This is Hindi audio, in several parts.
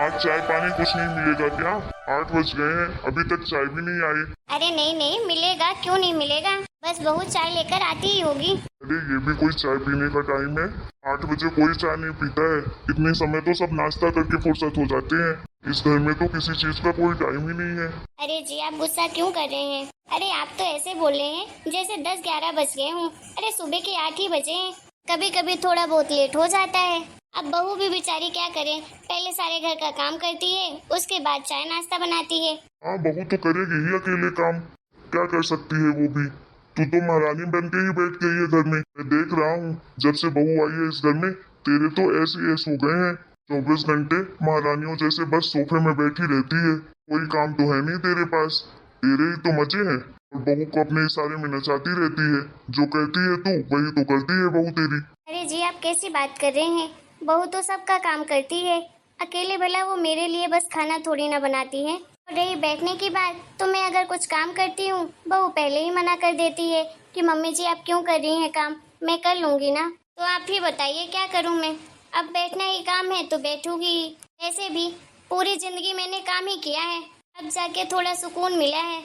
आज चाय पानी कुछ नहीं मिलेगा क्या? 8 बज गए हैं, अभी तक चाय भी नहीं आई। अरे नहीं नहीं मिलेगा, क्यों नहीं मिलेगा, बस बहू चाय लेकर आती ही होगी। अरे ये भी कोई चाय पीने का टाइम है? 8 बजे कोई चाय नहीं पीता है। इतने समय तो सब नाश्ता करके फुर्सत हो जाते हैं। इस घर में तो किसी चीज का कोई टाइम ही नहीं है। अरे जी आप गुस्सा क्यों कर रहे हैं? अरे आप तो ऐसे बोल रहे हैं जैसे 10-11 बज गए हों। अरे सुबह के 8 ही बजे हैं। कभी कभी थोड़ा बहुत लेट हो जाता है। अब बहू भी बेचारी क्या करे, पहले सारे घर का काम करती है, उसके बाद चाय नाश्ता बनाती है। हाँ, बहू तो करेगी ही अकेले काम, क्या कर सकती है वो भी। तू तो महारानी बन के ही बैठ गई है घर में। मैं देख रहा हूँ जब से बहू आई है इस घर में, तेरे तो ऐसे ऐसे हो गए हैं। 24 घंटे महारानियों जैसे बस सोफे में बैठी रहती है। कोई काम तो है नहीं तेरे पास, तेरे ही तो मजे हैं। और बहू को अपने इशारे में नचाती रहती है। जो कहती है तू वही तो करती है बहू तेरी। अरे जी आप कैसी बात कर रहे हैं? बहू तो सबका काम करती है। अकेले भला वो मेरे लिए बस खाना थोड़ी ना बनाती है। और रही बैठने की बात, तो मैं अगर कुछ काम करती हूँ बहू पहले ही मना कर देती है कि मम्मी जी आप क्यों कर रही हैं काम, मैं कर लूंगी ना। तो आप ही बताइए क्या करूँ मैं? अब बैठना ही काम है तो बैठूंगी ही। ऐसे भी पूरी जिंदगी मैंने काम ही किया है, अब जाके थोड़ा सुकून मिला है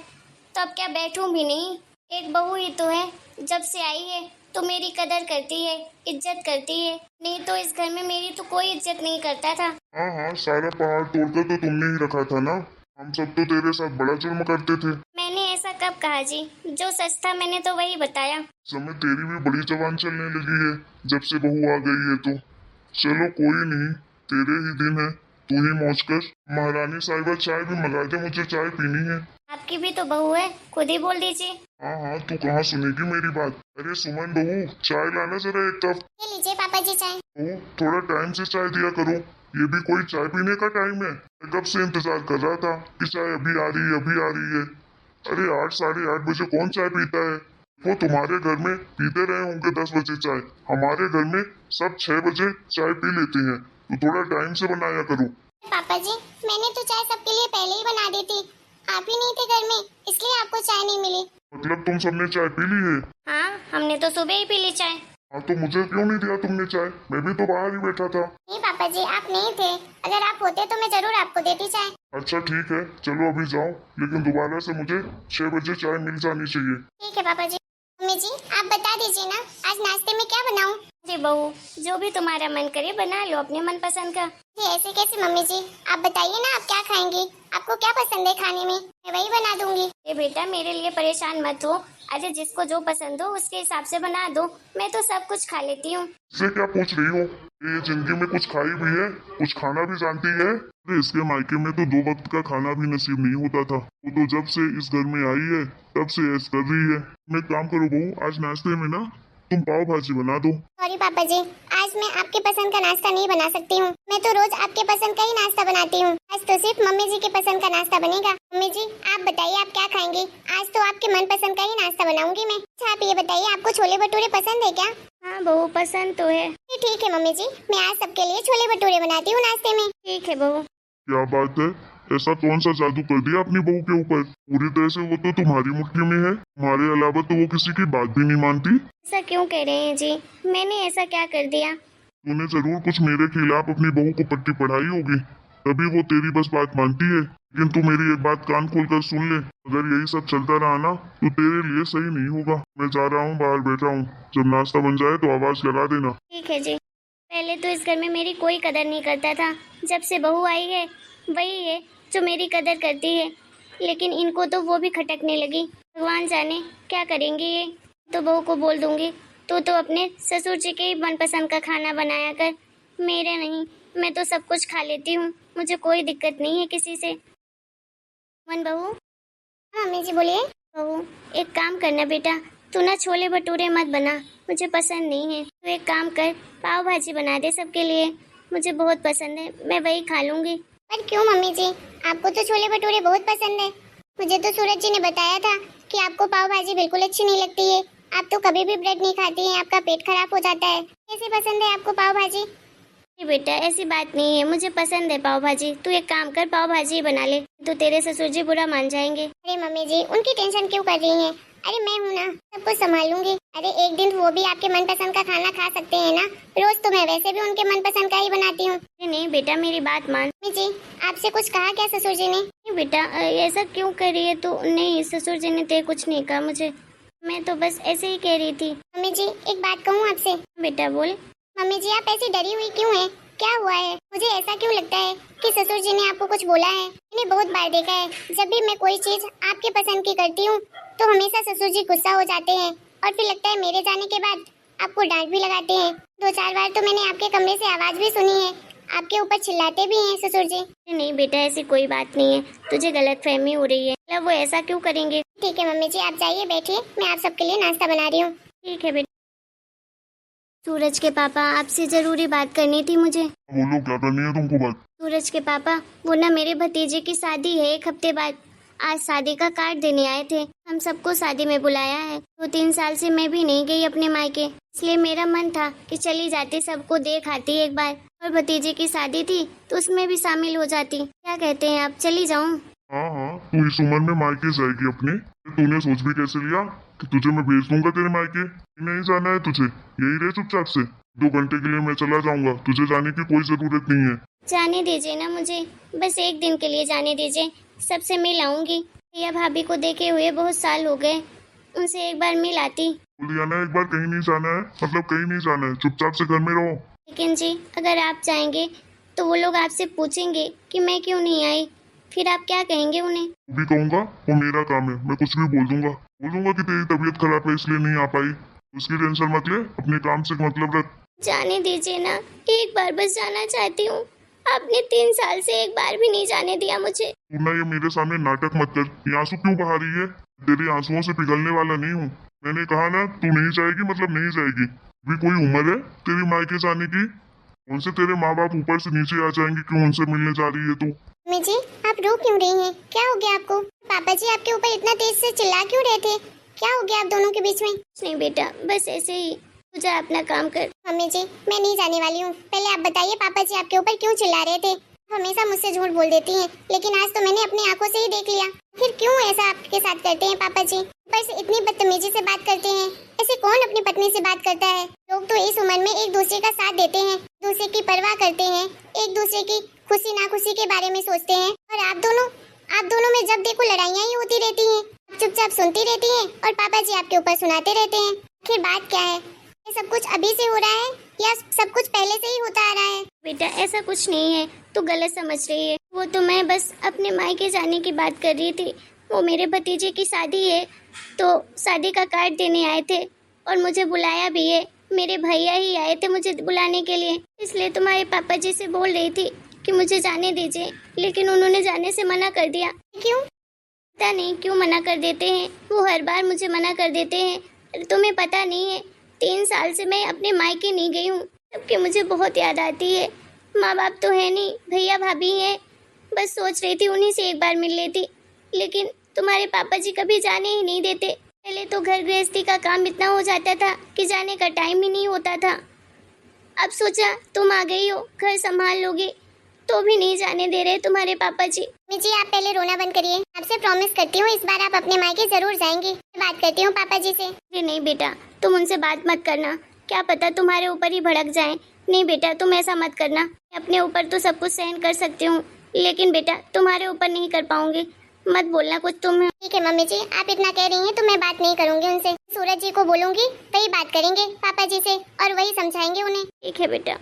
तो अब क्या बैठूं भी नहीं। एक बहू ही तो है, जब से आई है तो मेरी कदर करती है, इज्जत करती है, नहीं तो इस घर में मेरी तो कोई इज्जत नहीं करता था। हाँ हाँ, सारा पहाड़ तोड़कर तो तुमने ही रखा था ना। हम सब तो तेरे साथ बड़ा जुर्म करते थे। मैंने ऐसा कब कहा जी? जो सच था मैंने तो वही बताया। समय तेरी भी बड़ी जबान चलने लगी है जब से बहू आ गई है तो। चलो कोई नहीं, तेरे ही दिन है, तू ही मौज कर। महारानी साहिबा चाय भी मंगा दे, मुझे चाय पीनी है। आपकी भी तो बहू है, खुद ही बोल दीजिए। हाँ हाँ, तू कहाँ सुनेगी मेरी बात। अरे सुमन बहू, चाय लाना जरा एक कप। ये लीजिए पापा जी चाय। बहू थोड़ा टाइम से चाय दिया करो, ये भी कोई चाय पीने का टाइम है? मैं कब से इंतजार कर रहा था कि चाय अभी आ रही है अभी आ रही है। अरे 8 साढ़े 8 बजे कौन चाय पीता है? वो तुम्हारे घर में पीते रहे होंगे 10 बजे चाय, हमारे घर में सब 6 बजे चाय पी लेते हैं। तो थोड़ा टाइम से बनाया करो। पापा जी मैंने तो चाय सबके लिए पहले ही बना दी थी, आप ही नहीं थे घर में इसलिए आपको चाय नहीं मिली। मतलब तुम सबने चाय पी ली है? हाँ हमने तो सुबह ही पी ली चाय। हाँ तो मुझे क्यों नहीं दिया तुमने चाय? मैं भी तो बाहर ही बैठा था। नहीं पापा जी आप नहीं थे, अगर आप होते तो मैं जरूर आपको देती चाय। अच्छा ठीक है, चलो अभी जाओ, लेकिन दोबारा से मुझे 6 बजे चाय मिल जानी चाहिए। ठीक है पापा जी। मम्मी जी आप बता दीजिए ना आज नाश्ते में क्या बनाऊं? जी बहू जो भी तुम्हारा मन करे बना लो अपने मन पसंद का। जी ऐसे कैसे मम्मी जी, आप बताइए ना आप क्या खाएंगी, आपको क्या पसंद है खाने में, मैं वही बना दूंगी। ये बेटा मेरे लिए परेशान मत हो, अरे जिसको जो पसंद हो उसके हिसाब से बना दो, मैं तो सब कुछ खा लेती हूँ। इससे क्या पूछ रही हो? ये जिंदगी में कुछ खाई भी है, कुछ खाना भी जानती है? अरे इसके मायके में तो 2 वक्त का खाना भी नसीब नहीं होता था। वो तो जब से इस घर में आई है तब से ऐस कर रही है। मैं काम करो बहू, आज नाश्ते में ना तुम पाव भाजी बना दो। सॉरी पापा जी, आज मैं आपके पसंद का नाश्ता नहीं बना सकती हूँ, मैं तो रोज आपके पसंद का ही नाश्ता बनाती हूँ। आज तो सिर्फ मम्मी जी के पसंद का नाश्ता बनेगा। मम्मी जी आप बताइए आप क्या खाएंगी? आज तो आपके मन पसंद का ही नाश्ता बनाऊंगी मैं। अच्छा आप ये बताइए आपको छोले भटूरे पसंद है क्या? हाँ बहू पसंद तो है। ठीक है मम्मी जी, मैं आज सबके लिए छोले भटूरे बनाती हूँ नाश्ते में। ठीक है बहू। क्या बात है, ऐसा कौन सा जादू कर दिया अपनी बहू के ऊपर? पूरी तरह से वो तो तुम्हारी मुट्ठी में है, तुम्हारे अलावा तो वो किसी की बात भी नहीं मानती। ऐसा क्यों कह रहे हैं जी, मैंने ऐसा क्या कर दिया? तूने जरूर कुछ मेरे खिलाफ अपनी बहू को पट्टी पढ़ाई होगी, तभी वो तेरी बस बात मानती है। लेकिन तू मेरी एक बात कान खोलकर सुन ले, अगर यही सब चलता रहा ना तो तेरे लिए सही नहीं होगा। मैं जा रहा हूँ, बाहर बैठा हूँ, जब नाश्ता बन जाए तो आवाज लगा देना। ठीक है जी। पहले तो इस घर में मेरी कोई कदर नहीं करता था, जब से बहू आई है वही है जो मेरी कदर करती है, लेकिन इनको तो वो भी खटकने लगी। भगवान जाने क्या करेंगे ये। तो बहू को बोल दूंगी तो अपने ससुर जी के ही मनपसंद का खाना बनाया कर, मेरे नहीं, मैं तो सब कुछ खा लेती हूँ, मुझे कोई दिक्कत नहीं है किसी से। मन बहू। हाँ मम्मी जी बोलिए। बहू एक काम करना बेटा, तू ना छोले भटूरे मत बना, मुझे पसंद नहीं है। तू एक काम कर पाव भाजी बना दे सबके लिए, मुझे बहुत पसंद है, मैं वही खा लूंगी। पर क्यों मम्मी जी, आपको तो छोले भटूरे बहुत पसंद है। मुझे तो सूरज जी ने बताया था कि आपको पाव भाजी बिल्कुल अच्छी नहीं लगती है, आप तो कभी भी ब्रेड नहीं खाती हैं, आपका पेट खराब हो जाता है। कैसे पसंद है आपको पाव भाजी? बेटा ऐसी बात नहीं है, मुझे पसंद है पाव भाजी, तू एक काम कर पाव भाजी बना ले, तो तेरे ससुर जी बुरा मान जाएंगे। अरे मम्मी जी उनकी टेंशन क्यों कर रही हैं, अरे मैं हूँ ना, सब कुछ संभालूंगी। अरे एक दिन वो भी आपके मनपसंद का खाना खा सकते हैं ना, रोज तो मैं वैसे भी उनके मनपसंद का ही बनाती हूँ। नहीं बेटा मेरी बात मान। मम्मी जी आपसे कुछ कहा क्या ससुर जी ने? नहीं बेटा ऐसा क्यों कर रही है तू? नहीं ससुर जी ने तो कुछ नहीं कहा मुझे, मैं तो बस ऐसे ही कह रही थी। मम्मी जी एक बात कहूँ आपसे? बेटा बोल। मम्मी जी आप ऐसी डरी हुई क्यों हैं? क्या हुआ है? मुझे ऐसा क्यों लगता है कि ससुर जी ने आपको कुछ बोला है? मैंने बहुत बार देखा है, जब भी मैं कोई चीज आपके पसंद की करती हूँ तो हमेशा ससुर जी गुस्सा हो जाते हैं और फिर लगता है मेरे जाने के बाद आपको डांट भी लगाते हैं। 2-4 बार तो मैंने आपके कमरे से आवाज भी सुनी है, आपके ऊपर चिल्लाते भी हैं ससुर जी। नहीं बेटा ऐसी कोई बात नहीं है, तुझे गलतफहमी हो रही है। मतलब वो ऐसा क्यों करेंगे? ठीक है मम्मी जी आप जाइए बैठिए, मैं आप सबके लिए नाश्ता बना रही हूँ। ठीक है बेटा। सूरज के पापा आपसे जरूरी बात करनी थी मुझे। बोलो क्या करनी है तुमको बात? सूरज के पापा वो ना मेरे भतीजे की शादी है 1 हफ्ते बाद, आज शादी का कार्ड देने आए थे। हम सबको शादी में बुलाया है। 2-3 साल से मैं भी नहीं गई अपने मायके, इसलिए मेरा मन था कि चली जाती, सबको देख आती एक बार, और भतीजे की शादी थी तो उसमें भी शामिल हो जाती। क्या कहते हैं आप, चली जाऊं? हाँ तू इस उम्र में मायके जाएगी अपने? तूने सोच भी कैसे लिया कि तुझे मैं भेज दूंगा तेरे मायके? नहीं जाना है तुझे, यही रहे चुपचाप से। 2 घंटे के लिए मैं चला जाऊंगा, तुझे जाने की कोई जरूरत नहीं है। जाने दीजिए ना मुझे, बस 1 दिन के लिए जाने दीजिए, सबसे मिल आऊंगी। भैया भाभी को देखे हुए बहुत साल हो गए, उनसे एक बार मिल आती। बोल दिया ना एक बार, कहीं नहीं जाना है मतलब कहीं नहीं जाना है, चुपचाप से घर में रहो। लेकिन जी अगर आप जाएंगे तो वो लोग आपसे पूछेंगे कि मैं क्यों नहीं आई, फिर आप क्या कहेंगे उन्हें? वो भी कहूंगा, वो मेरा काम है, मैं कुछ भी बोल दूंगा कि तेरी तबीयत खराब है इसलिए नहीं आ पाई। उसकी टेंशन मत ले, अपने काम से मतलब रख। जाने दीजिए ना, एक बार बस जाना चाहती हूँ। आपने 3 साल से एक बार भी नहीं जाने दिया मुझे। तू ना ये मेरे सामने नाटक मत कर, ये आंसू क्यों बहा रही है? तेरे आंसुओं से पिघलने वाला नहीं हूँ। मैंने कहा ना तू नहीं जाएगी मतलब नहीं जाएगी। भी कोई उम्र है तेरी मायके जाने की? उनसे तेरे माँ बाप ऊपर से नीचे आ जाएंगे क्यों उनसे मिलने जा रही है तू? मम्मी जी आप रो क्यों रही हैं? क्या हो गया आपको? पापा जी आपके ऊपर इतना तेज से चिल्ला क्यों रहे थे? क्या हो गया आप दोनों के बीच में? नहीं बेटा बस ऐसे ही, तू जा अपना काम कर। मम्मी जी मैं नहीं जाने वाली हूँ, पहले आप बताइए पापा जी आपके ऊपर क्यों चिल्ला रहे थे? हमेशा मुझसे झूठ बोल देती हैं, लेकिन आज तो मैंने अपनी आंखों से ही देख लिया। फिर क्यों ऐसा आपके साथ करते हैं पापा जी? ऊपर से इतनी बदतमीजी से बात करते हैं, ऐसे कौन अपनी पत्नी से बात करता है? लोग तो इस उम्र में एक दूसरे का साथ देते हैं, दूसरे की परवाह करते हैं, एक दूसरे की खुशी नाखुशी के बारे में सोचते हैं, और आप दोनों में जब देखो लड़ाइयाँ ही होती रहती हैं। चुपचाप सुनती रहती हैं और पापा जी आपके ऊपर सुनाते रहते हैं। आखिर बात क्या है? ये सब कुछ अभी से हो रहा है या सब कुछ पहले से ही होता आ रहा है? बेटा ऐसा कुछ नहीं है, तू गलत समझ रही है। वो तो मैं बस अपने मायके जाने की बात कर रही थी। वो मेरे भतीजे की शादी है तो शादी का कार्ड देने आए थे और मुझे बुलाया भी है। मेरे भैया ही आए थे मुझे बुलाने के लिए, इसलिए तुम्हारे पापा जी से बोल रही थी कि मुझे जाने दीजिए, लेकिन उन्होंने जाने से मना कर दिया। क्यों? पता नहीं क्यों मना कर देते हैं, वो हर बार मुझे मना कर देते हैं। तुम्हें पता नहीं है 3 साल से मैं अपने मायके नहीं गई हूँ, जबकि मुझे बहुत याद आती है। माँ बाप तो है नहीं, भैया भाभी हैं, बस सोच रही थी उन्हीं से एक बार मिल लेती, लेकिन तुम्हारे पापा जी कभी जाने ही नहीं देते। पहले तो घर गृहस्थी का काम इतना हो जाता था कि जाने का टाइम ही नहीं होता था। अब सोचा तुम आ गई हो, घर संभाल लोगे, तो भी नहीं जाने दे रहे तुम्हारे पापा जी। जी आप पहले रोना बंद करिए, आपसे प्रॉमिस करती हूँ इस बार आप अपने मायके जरूर जाएंगी। बात करती हूँ पापा जी से। नहीं बेटा तुम उनसे बात मत करना, क्या पता तुम्हारे ऊपर ही भड़क जाएं। नहीं बेटा तुम ऐसा मत करना, अपने ऊपर तो सब कुछ सहन कर सकती हूँ, लेकिन बेटा तुम्हारे ऊपर नहीं कर पाऊंगी। मत बोलना कुछ तुम। ठीक है मम्मी जी आप इतना कह रही हैं तो मैं बात नहीं करूंगी उनसे। सूरज जी को बोलूंगी, वही बात करेंगे पापा जी से और वही समझाएंगे उन्हें। ठीक है बेटा।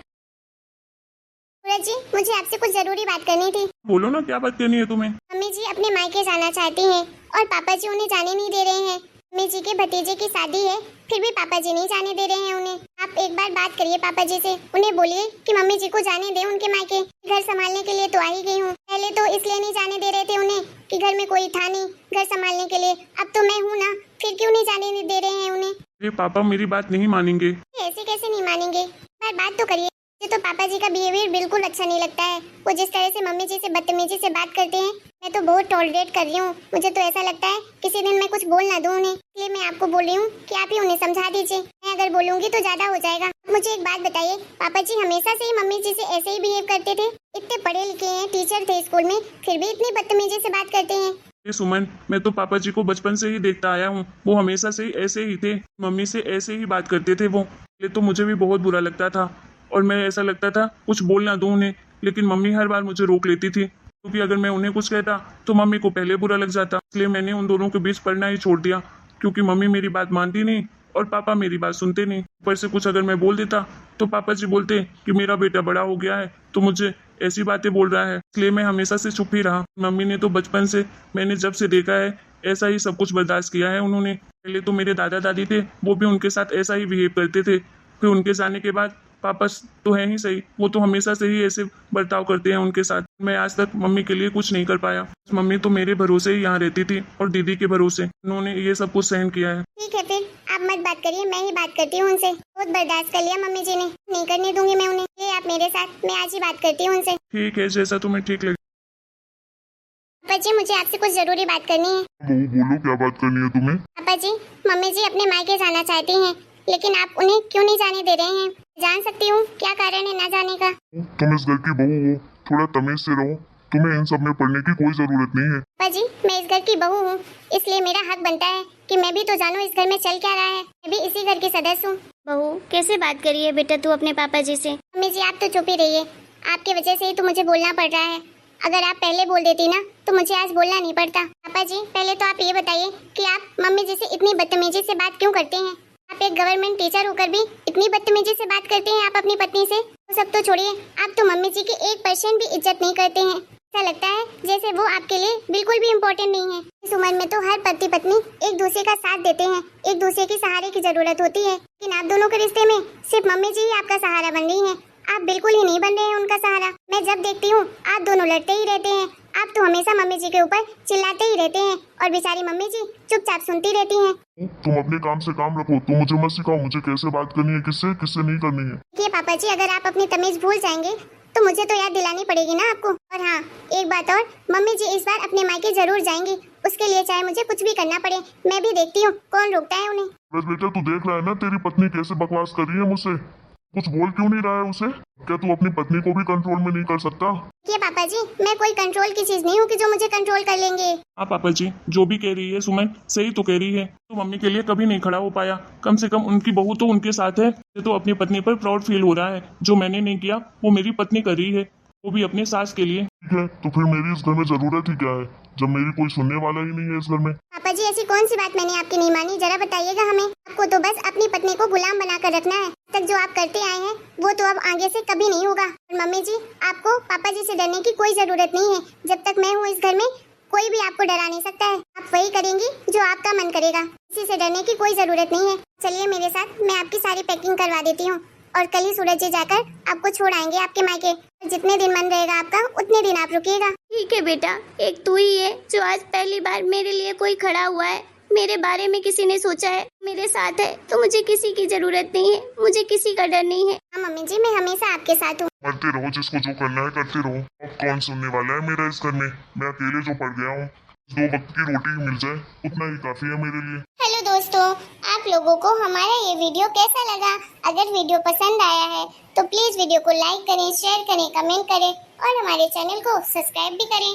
सूरज जी मुझे आपसे कुछ जरूरी बात करनी थी। बोलो ना क्या बात करनी है तुम्हें? मम्मी जी अपने मायके जाना चाहती हैं और पापा जी उन्हें जाने नहीं दे रहे हैं। मम्मी जी के भतीजे की शादी है, फिर भी पापा जी नहीं जाने दे रहे हैं उन्हें। आप एक बार बात करिए पापा जी से, उन्हें बोलिए कि मम्मी जी को जाने दें उनके मायके। घर संभालने के लिए तो आ ही गई हूँ, पहले तो इसलिए नहीं जाने दे रहे थे उन्हें कि घर में कोई था नहीं घर संभालने के लिए, अब तो मैं हूँ ना, फिर क्यों नहीं जाने दे रहे हैं उन्हें? अरे पापा मेरी बात नहीं मानेंगे। ऐसे कैसे नहीं मानेंगे? पर बात तो करिए। मुझे तो पापा जी का बिहेवियर बिल्कुल अच्छा नहीं लगता है, वो जिस तरह से मम्मी जी से बदतमीजी से बात करते हैं, मैं तो बहुत टॉलरेट कर रही हूँ। मुझे तो ऐसा लगता है किसी दिन मैं कुछ बोल ना दूं उन्हें, इसलिए मैं आपको बोल रही हूँ कि आप ही उन्हें समझा दीजिए। मैं अगर बोलूंगी तो ज्यादा हो जाएगा। मुझे एक बात बताइए, पापा जी हमेशा से ही मम्मी जी से ऐसे ही बिहेव करते थे? इतने पढ़े लिखे हैं, टीचर थे स्कूल में, फिर भी इतनी बदतमीजी से बात करते हैं। ये सुमन, मैं तो पापा जी को बचपन से ही देखता आया हूँ। वो हमेशा से ही ऐसे ही थे, मम्मी से ऐसे ही बात करते थे वो। ये तो मुझे भी बहुत बुरा लगता था और मैं ऐसा लगता था कुछ बोल ना दूं उन्हें, लेकिन मम्मी हर बार मुझे रोक लेती थी, क्योंकि अगर मैं उन्हें कुछ कहता तो मम्मी को पहले बुरा लग जाता। इसलिए मैंने उन दोनों के बीच पढ़ना ही छोड़ दिया, क्योंकि मम्मी मेरी बात मानती नहीं और पापा मेरी बात सुनते नहीं। ऊपर से कुछ अगर मैं बोल देता तो पापा जी बोलते कि मेरा बेटा बड़ा हो गया है तो मुझे ऐसी बातें बोल रहा है, इसलिए मैं हमेशा से चुप ही रहा। मम्मी ने तो बचपन से, मैंने जब से देखा है, ऐसा ही सब कुछ बर्दाश्त किया है उन्होंने। पहले तो मेरे दादा दादी थे, वो भी उनके साथ ऐसा ही बिहेव करते थे। फिर उनके जाने के बाद पापा तो है ही सही, वो तो हमेशा से ही ऐसे बर्ताव करते हैं उनके साथ। मैं आज तक मम्मी के लिए कुछ नहीं कर पाया। मम्मी तो मेरे भरोसे ही यहाँ रहती थी और दीदी के भरोसे। उन्होंने ये सब कुछ सहन किया है। ठीक है फिर आप मत बात करिए, मैं ही बात करती हूँ उनसे। बहुत बर्दाश्त कर लिया मम्मी जी ने, नहीं करने दूंगी मैं उन्हें। ये आप मेरे साथ, मैं आज ही बात करती हूँ उनसे। ठीक है, जैसा तुम्हें ठीक लगे। पापा जी मुझे आपसे कुछ जरूरी बात करनी है। बहू बोलो, क्या बात करनी है तुम्हें? पापा जी, मम्मी जी अपने मायके जाना चाहती हैं, लेकिन आप उन्हें क्यों नहीं जाने दे रहे हैं? जान सकती हूँ क्या कारण है ना जाने का? तुम इस घर की बहू हो, थोड़ा तमीज से रहो। तुम्हें इन सब में पढ़ने की कोई जरूरत नहीं है। पापा जी, मैं इस घर की बहू हूँ, इसलिए मेरा हक बनता है कि मैं भी तो जानूँ इस घर में चल क्या रहा है। मैं भी इसी घर की सदस्य हूँ। बहू कैसे बात करिए बेटा तू अपने पापा जी से? मम्मी जी आप तो चुप ही रहिए, आपकी वजह से ही तो मुझे बोलना पड़ रहा है। अगर आप पहले बोल देती ना तो मुझे आज बोलना नहीं पड़ता। पापा जी पहले तो आप ये बताइए कि आप मम्मी जी से इतनी बदतमीजी से बात क्यों करते हैं? आप एक गवर्नमेंट टीचर होकर भी इतनी बदतमीजी से बात करते हैं आप अपनी पत्नी से। वो सब तो छोड़िए, आप तो मम्मी जी की 1% भी इज्जत नहीं करते हैं। ऐसा लगता है जैसे वो आपके लिए बिल्कुल भी इम्पोर्टेंट नहीं है। इस उम्र में तो हर पति पत्नी एक दूसरे का साथ देते हैं, एक दूसरे के सहारे की जरूरत होती है। लेकिन आप दोनों के रिश्ते में सिर्फ मम्मी जी ही आपका सहारा बन रही है, आप बिल्कुल ही नहीं बन रहे हैं उनका सहारा। मैं जब देखती हूँ आप दोनों लड़ते ही रहते हैं। आप तो हमेशा मम्मी जी के ऊपर चिल्लाते ही रहते हैं और बेचारी मम्मी जी चुपचाप सुनती रहती हैं। तुम अपने काम से काम रखो, तुम मुझे मत सिखाओ मुझे कैसे बात करनी है, किससे किससे नहीं करनी है। देखिए पापा जी, अगर आप अपनी तमीज भूल जाएंगे तो मुझे तो याद दिलानी पड़ेगी ना आपको। और हाँ, एक बात और, मम्मी जी इस बार अपने मायके जरूर जाएंगी, उसके लिए चाहे मुझे कुछ भी करना पड़े। मैं भी देखती हूँ कौन रोकता है उन्हें। बस बेटा तू देख रहा है ना तेरी पत्नी कैसे बकवास कर रही है मुझसे, कुछ बोल क्यों नहीं रहा है उसे? क्या तू अपनी पत्नी को भी कंट्रोल में नहीं कर सकता? देखिए पापा जी, मैं कोई कंट्रोल की चीज नहीं हूँ कि जो मुझे कंट्रोल कर लेंगे। हाँ पापा जी, जो भी कह रही है सुमन सही तो कह रही है। तो मम्मी के लिए कभी नहीं खड़ा हो पाया, कम से कम उनकी बहू तो उनके साथ है। मुझे तो अपनी पत्नी पर प्राउड फील हो रहा है। जो मैंने नहीं किया वो मेरी पत्नी कर रही है, वो भी अपने सास के लिए। ठीक है, तो फिर मेरी इस घर में जरूरत ही क्या है जब मेरी कोई सुनने वाला ही नहीं है इस घर में? पापा जी ऐसी कौन सी बात मैंने आपकी नहीं मानी, जरा बताइएगा हमें। आपको तो बस अपनी पत्नी को गुलाम बनाकर रखना है। तक जो आप करते आए हैं वो तो अब आगे से कभी नहीं होगा। और मम्मी जी आपको पापा जी से डरने की कोई जरूरत नहीं है। जब तक मैं हूँ इस घर में कोई भी आपको डरा नहीं सकता है। आप वही करेंगी जो आपका मन करेगा, किसी से डरने की कोई जरूरत नहीं है। चलिए मेरे साथ, मैं आपकी सारी पैकिंग करवा देती हूँ और कल ही सूरज जी जाकर आपको छोड़ आएंगे आपके मायके। जितने दिन मन रहेगा आपका उतने दिन आप रुकिएगा। ठीक है बेटा, एक तू ही है जो आज पहली बार मेरे लिए कोई खड़ा हुआ है, मेरे बारे में किसी ने सोचा है, मेरे साथ है, तो मुझे किसी की जरूरत नहीं है, मुझे किसी का डर नहीं है। हाँ मम्मी जी, मैं हमेशा आपके साथ हूँ। करते रहो, जिसको जो करना है करते रहो। अब कौन सुनने वाला है मेरा इस घर में? मैं अकेले जो पड़ गया हूँ, 2 वक्त की रोटी मिल जाए उतना ही काफी है मेरे लिए। हेलो दोस्तों, आप लोगों को हमारा ये वीडियो कैसा लगा? अगर वीडियो पसंद आया है तो प्लीज वीडियो को लाइक करें, शेयर करें, कमेंट करें और हमारे चैनल को सब्सक्राइब भी करें।